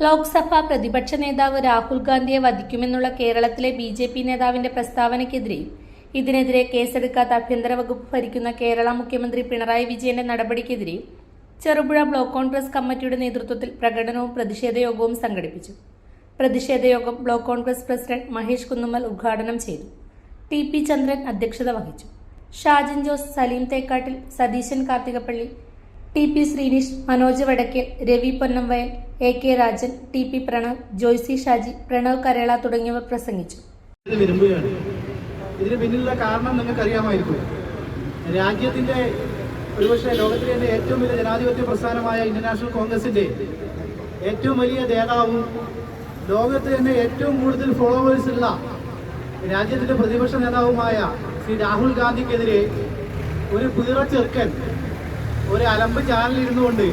ലോക്സഭാ പ്രതിപക്ഷ നേതാവ് രാഹുൽ ഗാന്ധിയെ വധിക്കുമെന്നുള്ള കേരളത്തിലെ ബി.ജെ.പി. നേതാവിന്റെ പ്രസ്താവനയ്ക്കെതിരെയും ഇതിനെതിരെ കേസെടുക്കാത്ത ആഭ്യന്തര വകുപ്പ് ഭരിക്കുന്ന കേരള മുഖ്യമന്ത്രി പിണറായി വിജയന്റെ നടപടിക്കെതിരെയും ചെറുപുഴ ബ്ലോക്ക് കോൺഗ്രസ് കമ്മിറ്റിയുടെ നേതൃത്വത്തിൽ പ്രകടനവും പ്രതിഷേധയോഗവും സംഘടിപ്പിച്ചു. പ്രതിഷേധയോഗം ബ്ലോക്ക് കോൺഗ്രസ് പ്രസിഡന്റ് മഹേഷ് കുന്നുമ്മൽ ഉദ്ഘാടനം ചെയ്തു. ടി.പി. ചന്ദ്രൻ അധ്യക്ഷത വഹിച്ചു. Shajin Jose, Saleem Thekkattil, Satheesan Karthikappally, T P. Sreenish, Manoj Vadakkel, Ravi Ponnamvayal, A K. Rajan, T P. Pranav, Joycy Shaji, Pranav Karela തുടങ്ങിയവർ പ്രസംഗിച്ചു. ഇതിന് പിന്നിലുള്ള കാരണം നിങ്ങൾക്കറിയാമായിരിക്കും. രാജ്യത്തിന്റെ ഒരുപക്ഷെ ലോകത്തിലെ തന്നെ ഏറ്റവും വലിയ ജനാധിപത്യ പ്രസ്ഥാനമായ ഇന്ത്യൻ നാഷണൽ കോൺഗ്രസിന്റെ ഏറ്റവും വലിയ നേതാവും ലോകത്ത് തന്നെ ഏറ്റവും കൂടുതൽ ഫോളോവേഴ്സ് ഉള്ള രാജ്യത്തിന്റെ പ്രതിപക്ഷ നേതാവുമായ ശ്രീ രാഹുൽ ഗാന്ധിക്കെതിരെ ഒരു ചെറുക്കൻ ഒരു അലമ്പ് ചാനലിൽ ഇരുന്നുകൊണ്ട്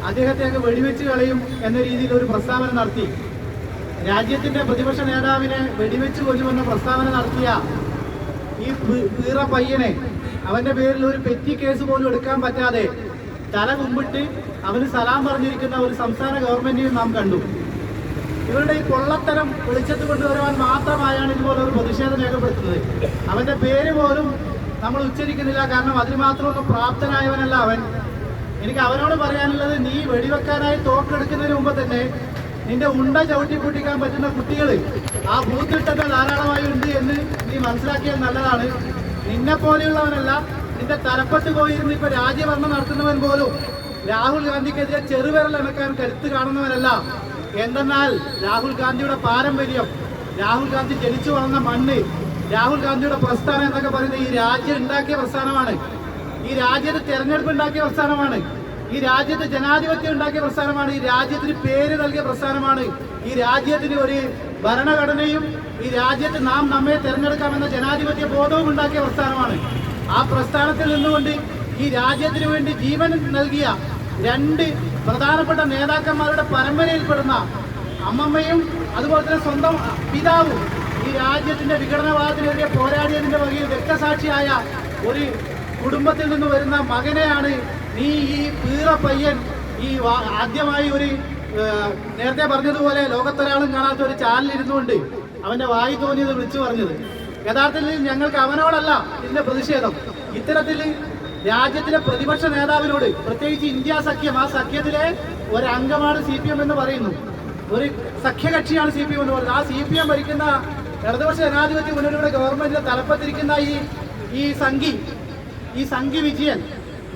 അദ്ദേഹത്തെ അങ്ങ് വെടിവെച്ച് കളയും എന്ന രീതിയിൽ ഒരു പ്രസ്താവന നടത്തി. രാജ്യത്തിന്റെ പ്രതിപക്ഷ നേതാവിനെ വെടിവെച്ച് കൊല്ലുമെന്ന പ്രസ്താവന നടത്തിയ ഈ പയ്യനെ അവന്റെ പേരിൽ ഒരു പെറ്റി കേസ് പോലും എടുക്കാൻ പറ്റാതെ തല കുമ്പിട്ട് അവന് സലാം പറഞ്ഞിരിക്കുന്ന ഒരു സംസ്ഥാന ഗവൺമെന്റിനെയും നാം കണ്ടു. ഇവരുടെ ഈ പൊള്ളത്തരം വെളിച്ചത്ത് കൊണ്ടുവരുവാൻ മാത്രമായാണ് ഇതുപോലെ ഒരു പ്രതിഷേധം രേഖപ്പെടുത്തുന്നത്. അവന്റെ പേര് പോലും നമ്മൾ ഉച്ചരിക്കുന്നില്ല, കാരണം അതിന് മാത്രമൊന്നും പ്രാപ്തനായവനല്ല അവൻ. എനിക്ക് അവനോട് പറയാനുള്ളത്, നീ വെടിവെക്കാനായി തോക്കെടുക്കുന്നതിന് മുമ്പ് തന്നെ നിന്റെ ഉണ്ട ചവിട്ടി പൊട്ടിക്കാൻ പറ്റുന്ന കുട്ടികൾ ആ ബൂത്തിൽ തന്നെ ധാരാളമായി ഉണ്ട് എന്ന് നീ മനസ്സിലാക്കിയാൽ നല്ലതാണ്. നിന്നെ പോലെയുള്ളവനല്ല, നിന്റെ തലപ്പത്ത് പോയിരുന്ന് ഇപ്പൊ രാജ്യഭരണം നടത്തുന്നവൻ പോലും രാഹുൽ ഗാന്ധിക്കെതിരെ ചെറുവിരൽ അനക്കാൻ കരുത്ത് കാണുന്നവനല്ല. എന്തെന്നാൽ രാഹുൽ ഗാന്ധിയുടെ പാരമ്പര്യം, രാഹുൽ ഗാന്ധി ജനിച്ചു വളർന്ന മണ്ണ്, രാഹുൽ ഗാന്ധിയുടെ പ്രസ്ഥാനം എന്നൊക്കെ പറയുന്നത് ഈ രാജ്യം ഉണ്ടാക്കിയ പ്രസ്ഥാനമാണ്. ഈ രാജ്യത്ത് തെരഞ്ഞെടുപ്പ് ഉണ്ടാക്കിയ പ്രസ്ഥാനമാണ്. ഈ രാജ്യത്ത് ജനാധിപത്യം ഉണ്ടാക്കിയ പ്രസ്ഥാനമാണ്. ഈ രാജ്യത്തിന് പേര് നൽകിയ പ്രസ്ഥാനമാണ്. ഈ രാജ്യത്തിന് ഒരു ഭരണഘടനയും ഈ രാജ്യത്ത് നമ്മെ തെരഞ്ഞെടുക്കാമെന്ന ജനാധിപത്യ ബോധവും ഉണ്ടാക്കിയ പ്രസ്ഥാനമാണ്. ആ പ്രസ്ഥാനത്തിൽ നിന്നുകൊണ്ട് ഈ രാജ്യത്തിന് വേണ്ടി ജീവൻ നൽകിയ രണ്ട് പ്രധാനപ്പെട്ട നേതാക്കന്മാരുടെ പരമ്പരയിൽപ്പെടുന്ന അമ്മമ്മയും അതുപോലെ തന്നെ സ്വന്തം പിതാവും ഈ രാജ്യത്തിന്റെ വിഘടനവാദത്തിനെതിരെ പോരാടിയതിന്റെ വകയിൽ രക്തസാക്ഷിയായ ഒരു കുടുംബത്തിൽ നിന്ന് വരുന്ന മകനെയാണ് നീ ഈ പയ്യൻ ഈ ആദ്യമായി ഒരു നേരത്തെ പറഞ്ഞതുപോലെ ലോകത്തൊരാളും കാണാത്ത ഒരു ചാനൽ ഇരുന്നുകൊണ്ട് അവന്റെ വായി തോന്നിയത് വിളിച്ചു പറഞ്ഞത്. യഥാർത്ഥത്തിൽ ഞങ്ങൾക്ക് അവനോടല്ല ഇതിന്റെ പ്രതിഷേധം. ഇത്തരത്തിൽ രാജ്യത്തിലെ പ്രതിപക്ഷ നേതാവിനോട്, പ്രത്യേകിച്ച് ഇന്ത്യ സഖ്യം, ആ സഖ്യത്തിലെ ഒരംഗമാണ് CPM എന്ന് പറയുന്നു, ഒരു സഖ്യകക്ഷിയാണ് CPM എന്ന് പറയുന്നത്. ആ CPM ഭരിക്കുന്ന ഇടതുപക്ഷ ജനാധിപത്യ മുന്നണിയുടെ ഗവൺമെന്റിന്റെ തലപ്പത്തിരിക്കുന്ന ഈ സംഘി വിജയൻ,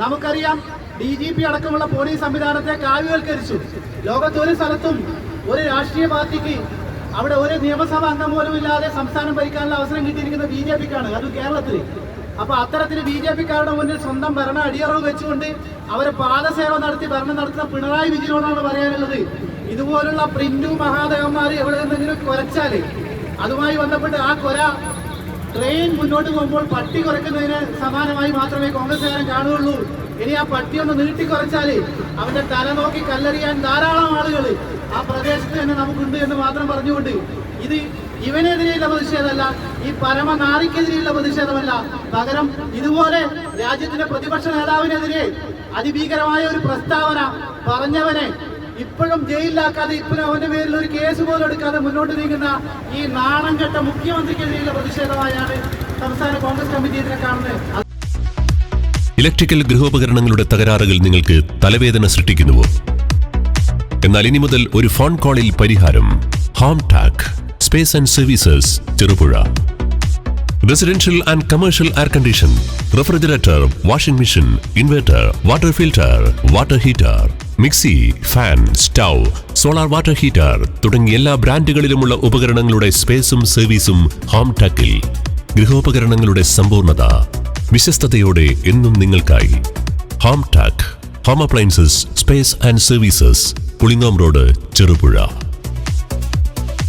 നമുക്കറിയാം, DGP അടക്കമുള്ള പോലീസ് സംവിധാനത്തെ കാവ്യവൽക്കരിച്ചു. ലോകത്തൊരു സ്ഥലത്തും ഒരു രാഷ്ട്രീയ പാർട്ടിക്ക് അവിടെ ഒരു നിയമസഭാ അംഗം പോലും ഇല്ലാതെ സംസ്ഥാനം ഭരിക്കാനുള്ള അവസരം കിട്ടിയിരിക്കുന്ന BJPക്കാണ്, അത് കേരളത്തിൽ. അപ്പൊ അത്തരത്തിൽ BJPക്കാരുടെ മുന്നിൽ സ്വന്തം ഭരണ അടിയറവ് വെച്ചുകൊണ്ട് അവരെ പാദസേവ നടത്തി ഭരണം നടത്തുന്ന പിണറായി വിജയനോടാണ് പറയാനുള്ളത്, ഇതുപോലുള്ള പ്രിന്റു മഹാദേവന്മാർ എവിടെ നിന്നെങ്കിലും കുരച്ചാല് അതുമായി ബന്ധപ്പെട്ട് ആ ട്രെയിൻ മുന്നോട്ട് പോകുമ്പോൾ പട്ടി കുറയ്ക്കുന്നതിന് സമാനമായി മാത്രമേ കോൺഗ്രസ്സുകാരൻ കാണുകയുള്ളൂ. ഇനി ആ പട്ടി ഒന്ന് നീട്ടിക്കുറച്ചാല് അവന്റെ തല നോക്കി കല്ലെറിയാൻ ധാരാളം ആളുകൾ ആ പ്രദേശത്ത് തന്നെ നമുക്കുണ്ട് എന്ന് മാത്രം പറഞ്ഞുകൊണ്ട്, ഇത് ഇവനെതിരെയുള്ള പ്രതിഷേധമല്ല, ഈ പരമനാറിക്കെതിരെയുള്ള പ്രതിഷേധമല്ല, പകരം ഇതുപോലെ രാജ്യത്തിന്റെ പ്രതിപക്ഷ നേതാവിനെതിരെ അതിഭീകരമായ ഒരു പ്രസ്താവന പറഞ്ഞവനെ ഇപ്പോഴും ജയിലിലാക്കാതെ, ഇപ്പോഴും അവന്റെ പേരിൽ ഒരു കേസ് പോലും എടുക്കാതെ മുന്നോട്ട് നീങ്ങുന്ന ഈ നാണം കെട്ട മുഖ്യമന്ത്രിക്കെതിരെയുള്ള പ്രതിഷേധമായാണ് സംസ്ഥാന കോൺഗ്രസ് കമ്മിറ്റി ഇതിനെ കാണുന്നത്. ഇലക്ട്രിക്കൽ ഗൃഹോപകരണങ്ങളുടെ തകരാറുകൾ നിങ്ങൾക്ക് തലവേദന സൃഷ്ടിക്കുന്നുവോ? എന്നാൽ ഇനി മുതൽ ഒരു ഫോൺ കോളിൽ പരിഹാരം. Home Tak space and services, Cherupuzha. Residential and commercial air condition, refrigerator, washing machine, inverter, water filter, water heater, mixie, fan, stove, solar water heater തുടങ്ങിയ എല്ലാ ബ്രാൻഡുകളിലുമുള്ള ഉപകരണങ്ങളുടെ സ്പേസും സർവീസും ഹോം ടാക്കിൽ. ഗൃഹോപകരണങ്ങളുടെ സമ്പൂർണ്ണത വിശ്വസ്തയോടെ എന്നും നിങ്ങൾക്കായി. Home Tak home appliances, space and services, Pulingome road, Cherupuzha.